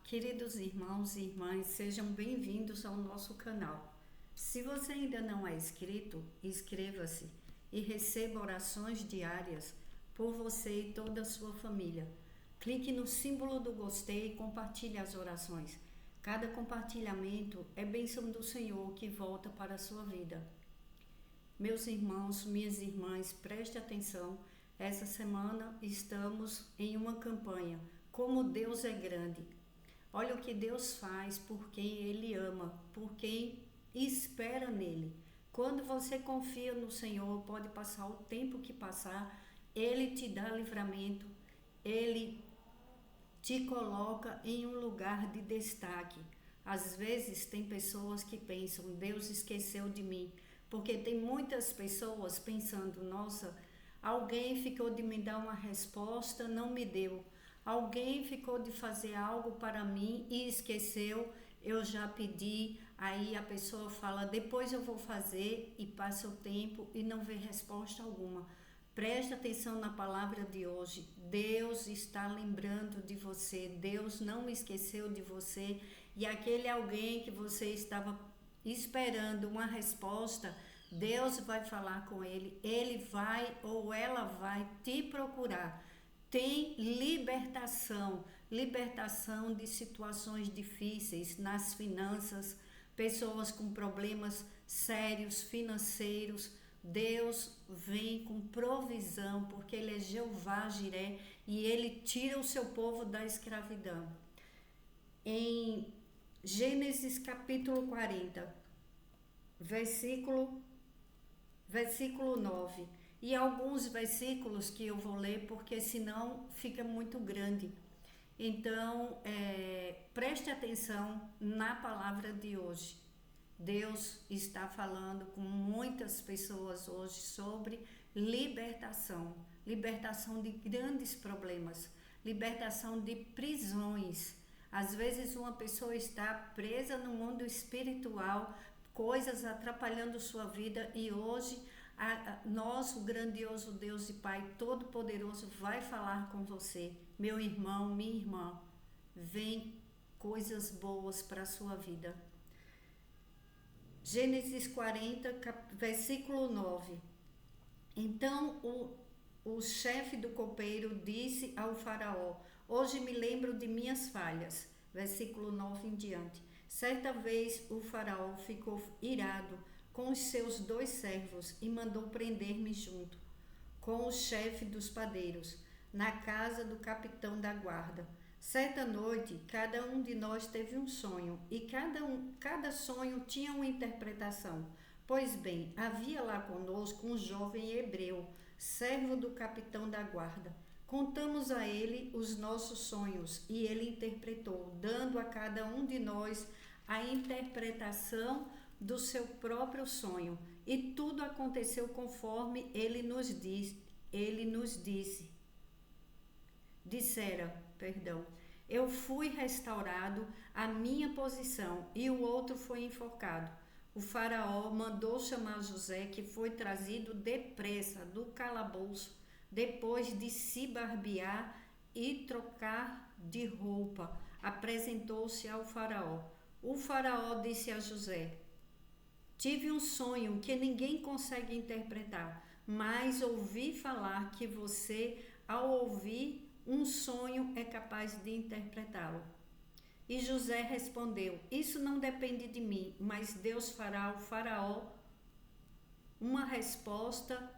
queridos irmãos e irmãs, sejam bem-vindos ao nosso canal. Se você ainda não é inscrito, inscreva-se e receba orações diárias por você e toda a sua família. Clique no símbolo do gostei e compartilhe as orações. Cada compartilhamento é bênção do Senhor que volta para a sua vida. Meus irmãos, minhas irmãs, preste atenção. Essa semana estamos em uma campanha. Como Deus é grande. Olha o que Deus faz por quem Ele ama, por quem espera nele. Quando você confia no Senhor, pode passar o tempo que passar, Ele te dá livramento, Ele te coloca em um lugar de destaque. Às vezes tem pessoas que pensam, Deus esqueceu de mim, porque tem muitas pessoas pensando, nossa, alguém ficou de me dar uma resposta, não me deu. Alguém ficou de fazer algo para mim e esqueceu, eu já pedi, aí a pessoa fala, depois eu vou fazer e passa o tempo e não vê resposta alguma. Preste atenção na palavra de hoje, Deus está lembrando de você, Deus não esqueceu de você e aquele alguém que você estava esperando uma resposta, Deus vai falar com ele, ele vai ou ela vai te procurar. Tem libertação de situações difíceis nas finanças, pessoas com problemas sérios financeiros. Deus vem com provisão, porque Ele é Jeová Jiré e Ele tira o seu povo da escravidão. Em Gênesis capítulo 40, versículo 9. E alguns versículos que eu vou ler, porque senão fica muito grande. Então, preste atenção na palavra de hoje. Deus está falando com muitas pessoas hoje sobre libertação. Libertação de grandes problemas. Libertação de prisões. Às vezes uma pessoa está presa no mundo espiritual, coisas atrapalhando sua vida e hoje nosso grandioso Deus e Pai Todo-Poderoso vai falar com você, meu irmão, minha irmã. Vem coisas boas para a sua vida. Gênesis 40, versículo 9. Então o chefe do copeiro disse ao faraó, hoje me lembro de minhas falhas. Versículo 9 em diante. Certa vez o faraó ficou irado com os seus 2 servos e mandou prender-me junto com o chefe dos padeiros, na casa do capitão da guarda. Certa noite, cada um de nós teve um sonho, e cada sonho tinha uma interpretação. Pois bem, havia lá conosco um jovem hebreu, servo do capitão da guarda. Contamos a ele os nossos sonhos, e ele interpretou, dando a cada um de nós a interpretação do seu próprio sonho, e tudo aconteceu conforme ele nos dissera, eu fui restaurado à minha posição e o outro foi enforcado. O faraó mandou chamar José, que foi trazido depressa do calabouço, depois de se barbear e trocar de roupa, apresentou-se ao faraó. O faraó disse a José, tive um sonho que ninguém consegue interpretar, mas ouvi falar que você, ao ouvir um sonho, é capaz de interpretá-lo. E José respondeu, isso não depende de mim, mas Deus fará ao faraó uma resposta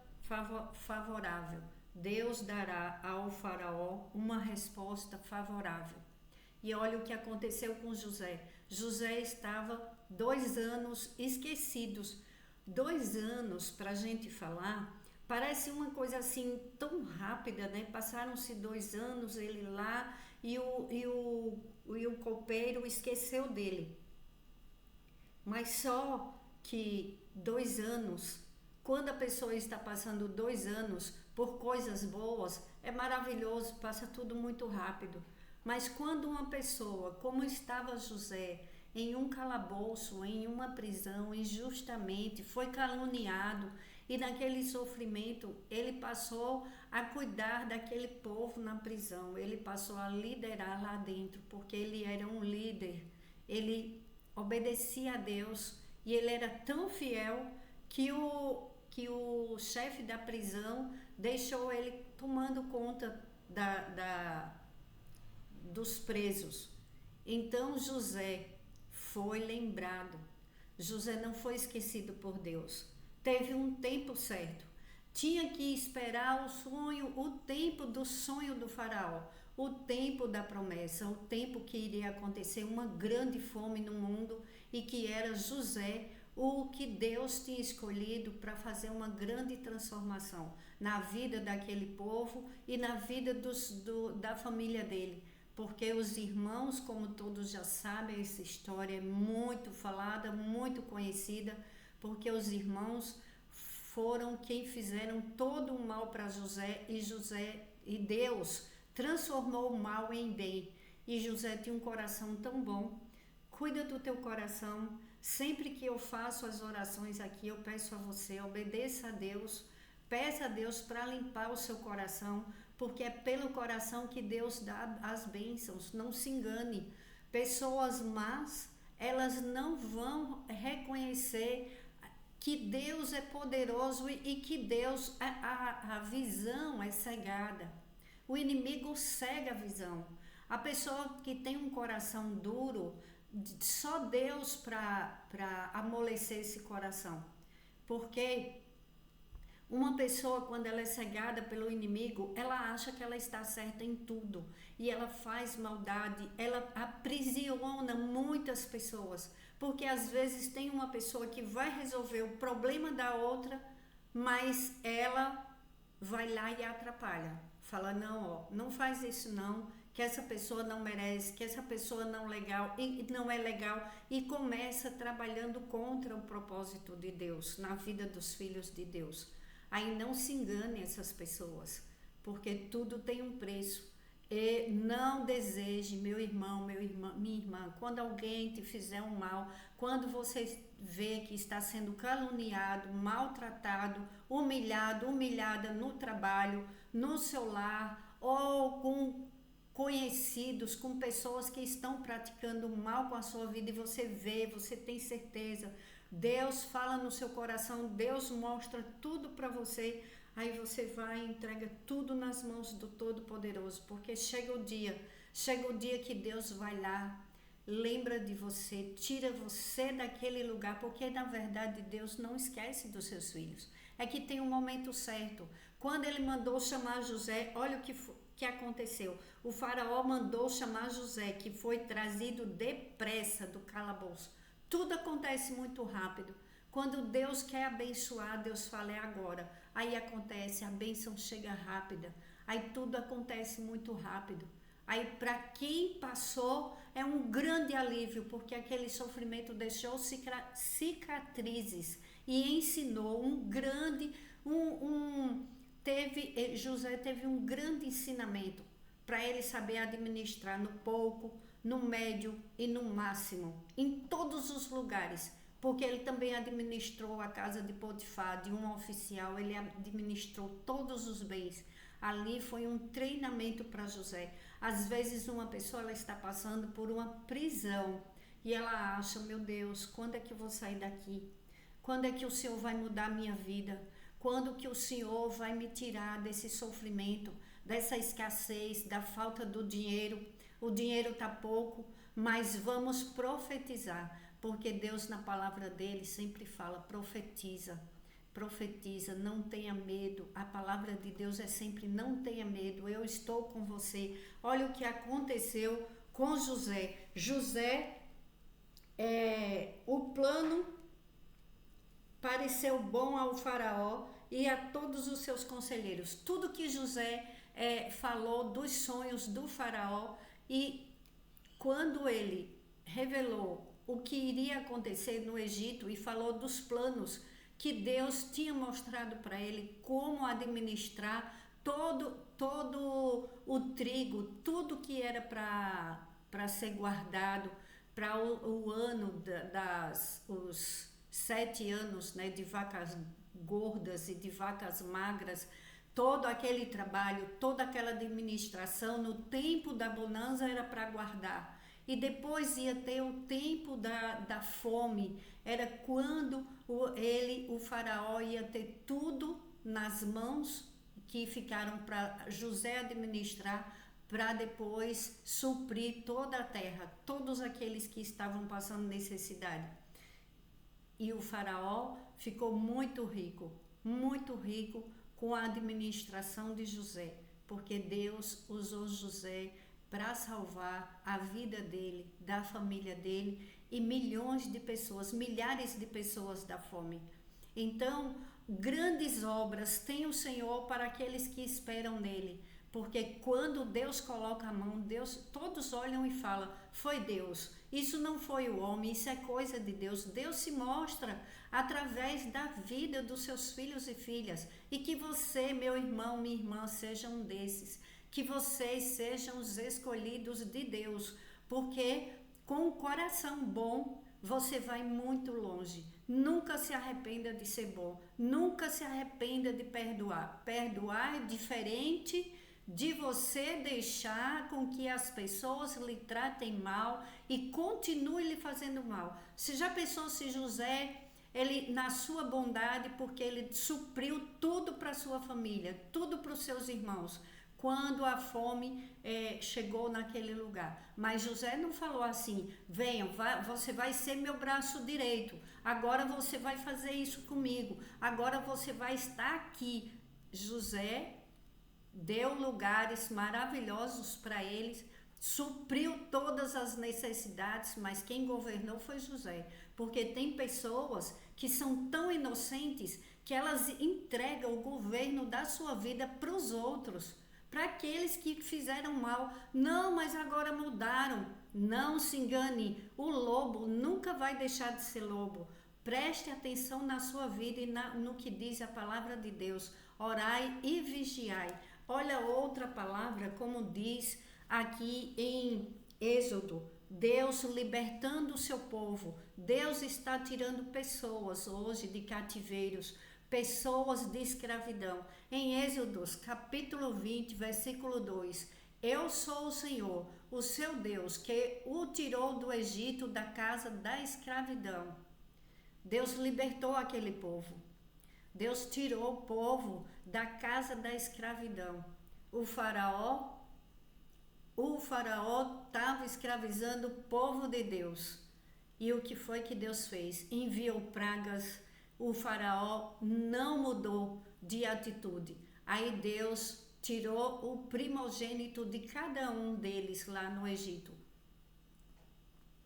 favorável. Deus dará ao faraó uma resposta favorável. E olha o que aconteceu com José. José estava 2 anos esquecidos. 2 anos, para a gente falar, parece uma coisa assim tão rápida, né? Passaram-se 2 anos, ele lá, e o copeiro esqueceu dele. Mas só que 2 anos, quando a pessoa está passando 2 anos por coisas boas, é maravilhoso, passa tudo muito rápido. Mas quando uma pessoa, como estava José, em um calabouço, em uma prisão, injustamente, foi caluniado e naquele sofrimento ele passou a cuidar daquele povo na prisão, ele passou a liderar lá dentro, porque ele era um líder, ele obedecia a Deus e ele era tão fiel que o chefe da prisão deixou ele tomando conta dos presos. Então José foi lembrado. José não foi esquecido por Deus. Teve um tempo certo. Tinha que esperar o tempo do sonho do faraó, o tempo da promessa, o tempo que iria acontecer uma grande fome no mundo e que era José o que Deus tinha escolhido para fazer uma grande transformação na vida daquele povo e na vida da família dele. Porque os irmãos, como todos já sabem, essa história é muito falada, muito conhecida, porque os irmãos foram quem fizeram todo o mal para José e Deus transformou o mal em bem. E José tinha um coração tão bom. Cuida do teu coração. Sempre que eu faço as orações aqui, eu peço a você, obedeça a Deus, peça a Deus para limpar o seu coração, porque é pelo coração que Deus dá as bênçãos. Não se engane. Pessoas más, elas não vão reconhecer que Deus é poderoso e que Deus, a visão é cegada. O inimigo cega a visão. A pessoa que tem um coração duro, só Deus para amolecer esse coração. Porque uma pessoa, quando ela é cegada pelo inimigo, ela acha que ela está certa em tudo. E ela faz maldade, ela aprisiona muitas pessoas. Porque às vezes tem uma pessoa que vai resolver o problema da outra, mas ela vai lá e atrapalha. Fala, não faz isso não, que essa pessoa não merece, que essa pessoa não é legal, e começa trabalhando contra o propósito de Deus na vida dos filhos de Deus. Aí não se engane essas pessoas, porque tudo tem um preço. E não deseje, meu irmão, minha irmã, quando alguém te fizer um mal, quando você vê que está sendo caluniado, maltratado, humilhada no trabalho, no seu lar, ou com conhecidos, com pessoas que estão praticando mal com a sua vida, e você vê, você tem certeza, Deus fala no seu coração, Deus mostra tudo para você. Aí você vai e entrega tudo nas mãos do Todo-Poderoso, porque chega o dia que Deus vai lá, lembra de você, tira você daquele lugar, porque na verdade Deus não esquece dos seus filhos. É que tem um momento certo. Quando ele mandou chamar José, olha o que aconteceu. O faraó mandou chamar José, que foi trazido depressa do calabouço. Tudo acontece muito rápido. Quando Deus quer abençoar, Deus fala, é agora. Aí acontece, a bênção chega rápida. Aí tudo acontece muito rápido. Aí para quem passou é um grande alívio, porque aquele sofrimento deixou cicatrizes e ensinou José teve um grande ensinamento para ele saber administrar no pouco, no médio e no máximo, em todos os lugares. Porque ele também administrou a casa de Potifar, de um oficial, ele administrou todos os bens. Ali foi um treinamento para José. Às vezes uma pessoa ela está passando por uma prisão e ela acha, meu Deus, quando é que eu vou sair daqui? Quando é que o Senhor vai mudar a minha vida? Quando que o Senhor vai me tirar desse sofrimento, dessa escassez, da falta do dinheiro? O dinheiro está pouco, mas vamos profetizar. Porque Deus na palavra dele sempre fala, profetiza, não tenha medo. A palavra de Deus é sempre, não tenha medo, eu estou com você. Olha o que aconteceu com José. O plano pareceu bom ao faraó e a todos os seus conselheiros. Tudo que José falou dos sonhos do faraó, e quando ele revelou o que iria acontecer no Egito e falou dos planos que Deus tinha mostrado para ele, como administrar todo o trigo, tudo que era para ser guardado para o ano os 7 anos, né, de vacas gordas e de vacas magras, todo aquele trabalho, toda aquela administração, no tempo da bonança era para guardar. E depois ia ter o tempo da fome, era quando o faraó ia ter tudo nas mãos que ficaram para José administrar, para depois suprir toda a terra, todos aqueles que estavam passando necessidade. E o faraó ficou muito rico com a administração de José, porque Deus usou José para salvar a vida dele, da família dele e milhões de pessoas, milhares de pessoas da fome. Então, grandes obras tem o Senhor para aqueles que esperam nele, porque quando Deus coloca a mão, todos olham e falam, foi Deus, isso não foi o homem, isso é coisa de Deus. Deus se mostra através da vida dos seus filhos e filhas, e que você, meu irmão, minha irmã, seja um desses, que vocês sejam os escolhidos de Deus, porque com o coração bom você vai muito longe. Nunca se arrependa de ser bom, nunca se arrependa de perdoar. Perdoar é diferente de você deixar com que as pessoas lhe tratem mal e continue lhe fazendo mal. Você já pensou se José, ele na sua bondade, porque ele supriu tudo para sua família, tudo para os seus irmãos, quando a fome chegou naquele lugar. Mas José não falou assim, venham, você vai ser meu braço direito, agora você vai fazer isso comigo, agora você vai estar aqui. José deu lugares maravilhosos para eles, supriu todas as necessidades, mas quem governou foi José, porque tem pessoas que são tão inocentes que elas entregam o governo da sua vida para os outros, para aqueles que fizeram mal. Não, mas agora mudaram. Não se engane, o lobo nunca vai deixar de ser lobo. Preste atenção na sua vida e no que diz a palavra de Deus. Orai e vigiai. Olha outra palavra, como diz aqui em Êxodo, Deus libertando o seu povo. Deus está tirando pessoas hoje de cativeiros, pessoas de escravidão. Em Êxodos, capítulo 20, versículo 2, eu sou o Senhor, o seu Deus, que o tirou do Egito, da casa da escravidão. Deus libertou aquele povo. Deus tirou o povo da casa da escravidão. O faraó estava escravizando o povo de Deus. E o que foi que Deus fez? Enviou pragas. O faraó não mudou de atitude. Aí Deus tirou o primogênito de cada um deles lá no Egito.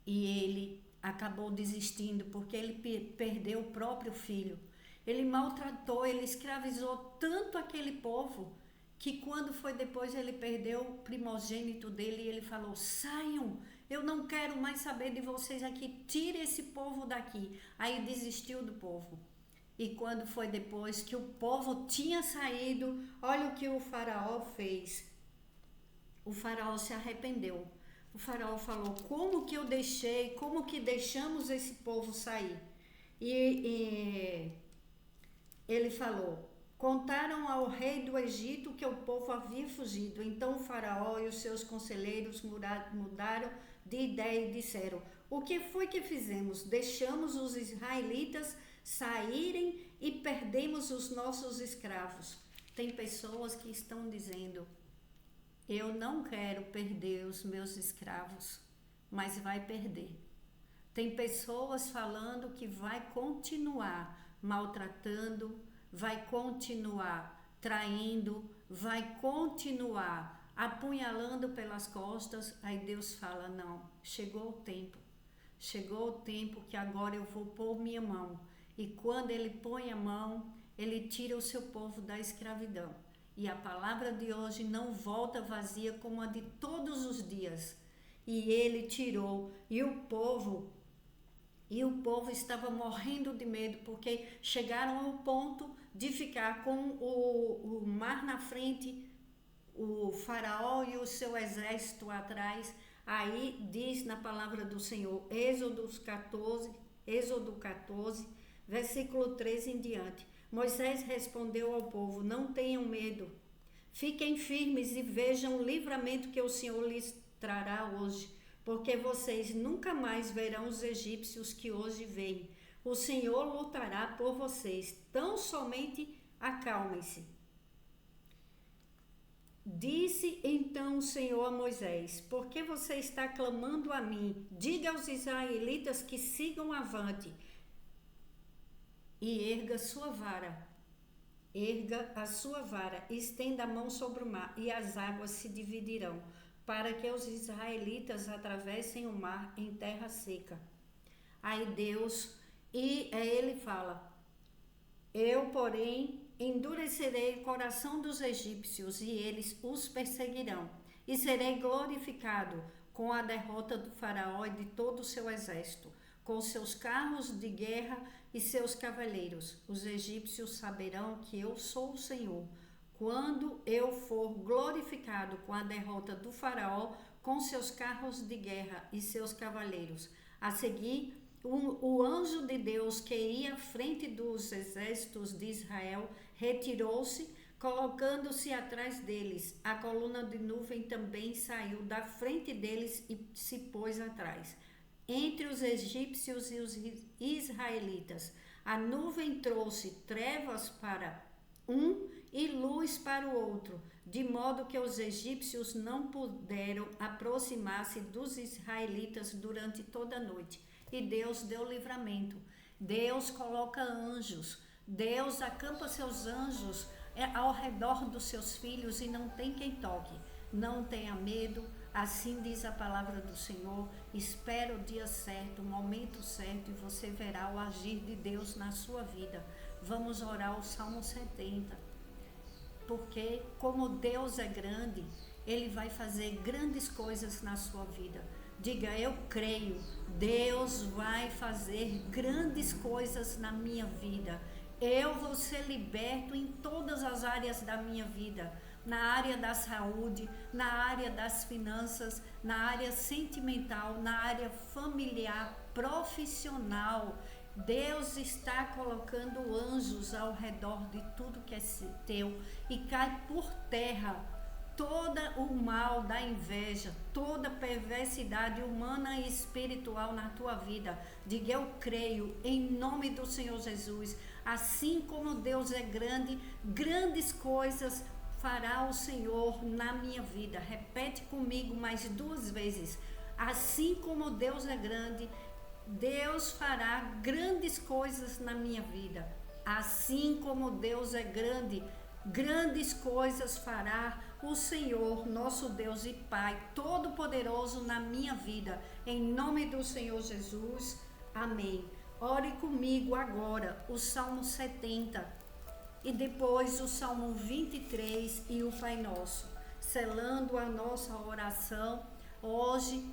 E ele acabou desistindo porque ele perdeu o próprio filho. Ele maltratou, ele escravizou tanto aquele povo que quando foi depois ele perdeu o primogênito dele e ele falou, saiam, eu não quero mais saber de vocês aqui, tire esse povo daqui. Aí desistiu do povo. E quando foi depois que o povo tinha saído, olha o que o faraó fez. O faraó se arrependeu. O faraó falou, como que deixamos esse povo sair? E ele falou, contaram ao rei do Egito que o povo havia fugido. Então o faraó e os seus conselheiros mudaram de ideia e disseram, o que foi que fizemos? Deixamos os israelitas saírem e perdemos os nossos escravos. Tem pessoas que estão dizendo, eu não quero perder os meus escravos, mas vai perder. Tem pessoas falando que vai continuar maltratando, vai continuar traindo, vai continuar apunhalando pelas costas. Aí Deus fala, não, chegou o tempo que agora eu vou pôr minha mão. E quando ele põe a mão, ele tira o seu povo da escravidão. E a palavra de hoje não volta vazia como a de todos os dias. E ele tirou, e o povo estava morrendo de medo, porque chegaram ao ponto de ficar com o mar na frente, o faraó e o seu exército atrás. Aí diz na palavra do Senhor, Êxodo 14, versículo 13 em diante, Moisés respondeu ao povo: não tenham medo, fiquem firmes e vejam o livramento que o Senhor lhes trará hoje, porque vocês nunca mais verão os egípcios que hoje veem. O Senhor lutará por vocês, tão somente acalmem-se. Disse então o Senhor a Moisés: por que você está clamando a mim? Diga aos israelitas que sigam avante e erga sua vara. Erga a sua vara, estenda a mão sobre o mar, e as águas se dividirão, para que os israelitas atravessem o mar em terra seca. Aí ele fala: eu, porém, endurecerei o coração dos egípcios e eles os perseguirão, e serei glorificado com a derrota do faraó e de todo o seu exército, com seus carros de guerra e seus cavaleiros. Os egípcios saberão que eu sou o Senhor, quando eu for glorificado com a derrota do faraó, com seus carros de guerra e seus cavaleiros. A seguir, o anjo de Deus que ia à frente dos exércitos de Israel retirou-se, colocando-se atrás deles. A coluna de nuvem também saiu da frente deles e se pôs atrás, entre os egípcios e os israelitas. A nuvem trouxe trevas para um e luz para o outro, de modo que os egípcios não puderam aproximar-se dos israelitas durante toda a noite. E Deus deu livramento. Deus coloca anjos. Deus acampa seus anjos ao redor dos seus filhos e não tem quem toque. Não tenha medo, assim diz a palavra do Senhor. Espera o dia certo, o momento certo, e você verá o agir de Deus na sua vida. Vamos orar o Salmo 70. Porque como Deus é grande, Ele vai fazer grandes coisas na sua vida. Diga: eu creio, Deus vai fazer grandes coisas na minha vida. Eu vou ser liberto em todas as áreas da minha vida. Na área da saúde, na área das finanças, na área sentimental, na área familiar, profissional. Deus está colocando anjos ao redor de tudo que é teu, e cai por terra todo o mal da inveja, toda perversidade humana e espiritual na tua vida. Diga: eu creio em nome do Senhor Jesus. Assim como Deus é grande, grandes coisas fará o Senhor na minha vida. Repete comigo mais 2 vezes. Assim como Deus é grande, Deus fará grandes coisas na minha vida. Assim como Deus é grande, grandes coisas fará o Senhor, nosso Deus e Pai Todo-Poderoso na minha vida. Em nome do Senhor Jesus. Amém. Ore comigo agora o Salmo 70 e depois o Salmo 23 e o Pai Nosso. Selando a nossa oração, hoje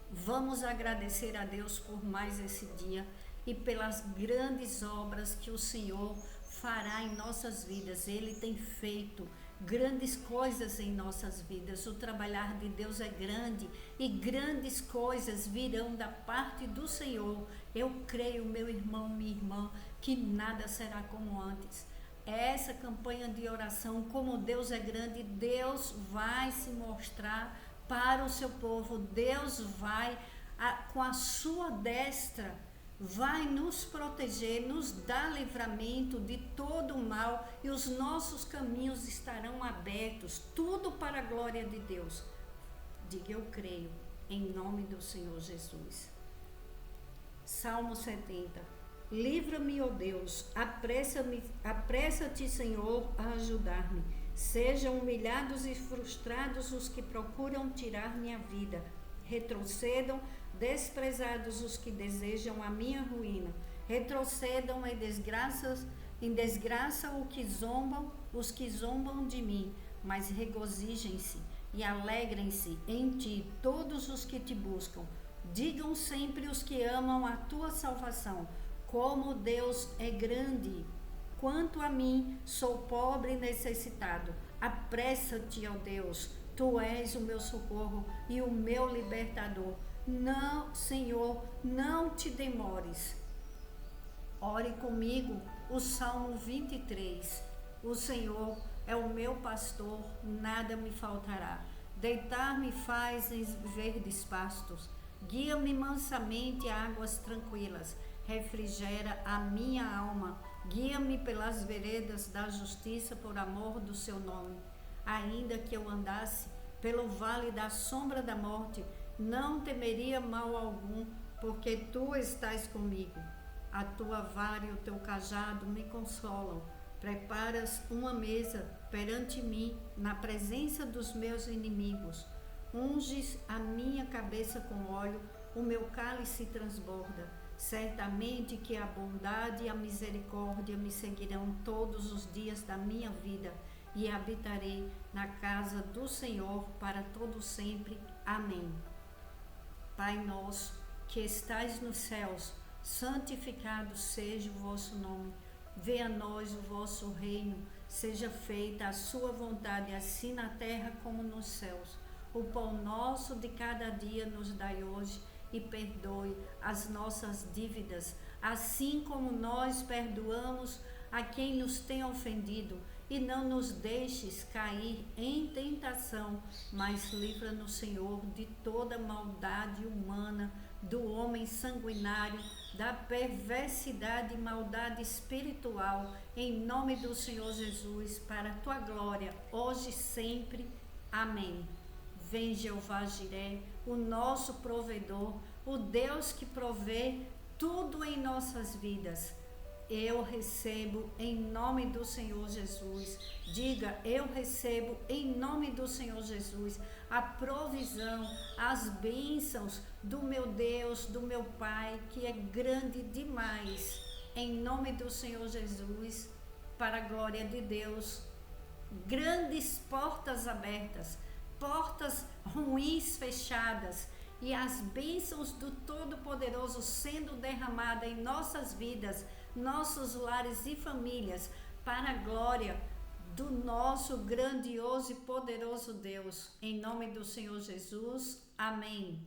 vamos agradecer a Deus por mais esse dia e pelas grandes obras que o Senhor fará em nossas vidas. Ele tem feito grandes coisas em nossas vidas. O trabalhar de Deus é grande e grandes coisas virão da parte do Senhor. Eu creio, meu irmão, minha irmã, que nada será como antes. Essa campanha de oração, como Deus é grande, Deus vai se mostrar para o seu povo. Deus vai, com a sua destra, vai nos proteger, nos dar livramento de todo o mal, e os nossos caminhos estarão abertos, tudo para a glória de Deus. Diga: eu creio, em nome do Senhor Jesus. Salmo 70. Livra-me, ó Deus, apressa-te, Senhor, a ajudar-me. Sejam humilhados e frustrados os que procuram tirar minha vida. Retrocedam, desprezados os que desejam a minha ruína. Retrocedam em desgraça os que zombam de mim. Mas regozijem-se e alegrem-se em ti todos os que te buscam. Digam sempre os que amam a tua salvação: como Deus é grande! Quanto a mim, sou pobre e necessitado. Apressa-te, ó Deus, tu és o meu socorro e o meu libertador. Não, Senhor, não te demores. Ore comigo o Salmo 23. O Senhor é o meu pastor, nada me faltará. Deitar-me faz em verdes pastos. Guia-me mansamente a águas tranquilas. Refrigera a minha alma. Guia-me pelas veredas da justiça por amor do seu nome. Ainda que eu andasse pelo vale da sombra da morte, não temeria mal algum, porque tu estás comigo. A tua vara e o teu cajado me consolam. Preparas uma mesa perante mim, na presença dos meus inimigos. Unges a minha cabeça com óleo, o meu cálice transborda. Certamente que a bondade e a misericórdia me seguirão todos os dias da minha vida, e habitarei na casa do Senhor para todo sempre. Amém. Pai nosso, que estais nos céus, santificado seja o vosso nome. Venha a nós o vosso reino, seja feita a sua vontade, assim na terra como nos céus. O pão nosso de cada dia nos dai hoje, e perdoe as nossas dívidas, assim como nós perdoamos a quem nos tem ofendido. E não nos deixes cair em tentação, mas livra-nos, Senhor, de toda maldade humana, do homem sanguinário, da perversidade e maldade espiritual, em nome do Senhor Jesus, para a tua glória, hoje e sempre. Amém. Vem Jeová Jiré, o nosso provedor, o Deus que provê tudo em nossas vidas. Eu recebo em nome do Senhor Jesus. Diga, eu recebo em nome do Senhor Jesus a provisão, as bênçãos do meu Deus, do meu Pai, que é grande demais. Em nome do Senhor Jesus, para a glória de Deus, grandes portas abertas, portas ruins fechadas, e as bênçãos do Todo-Poderoso sendo derramadas em nossas vidas, nossos lares e famílias, para a glória do nosso grandioso e poderoso Deus. Em nome do Senhor Jesus. Amém.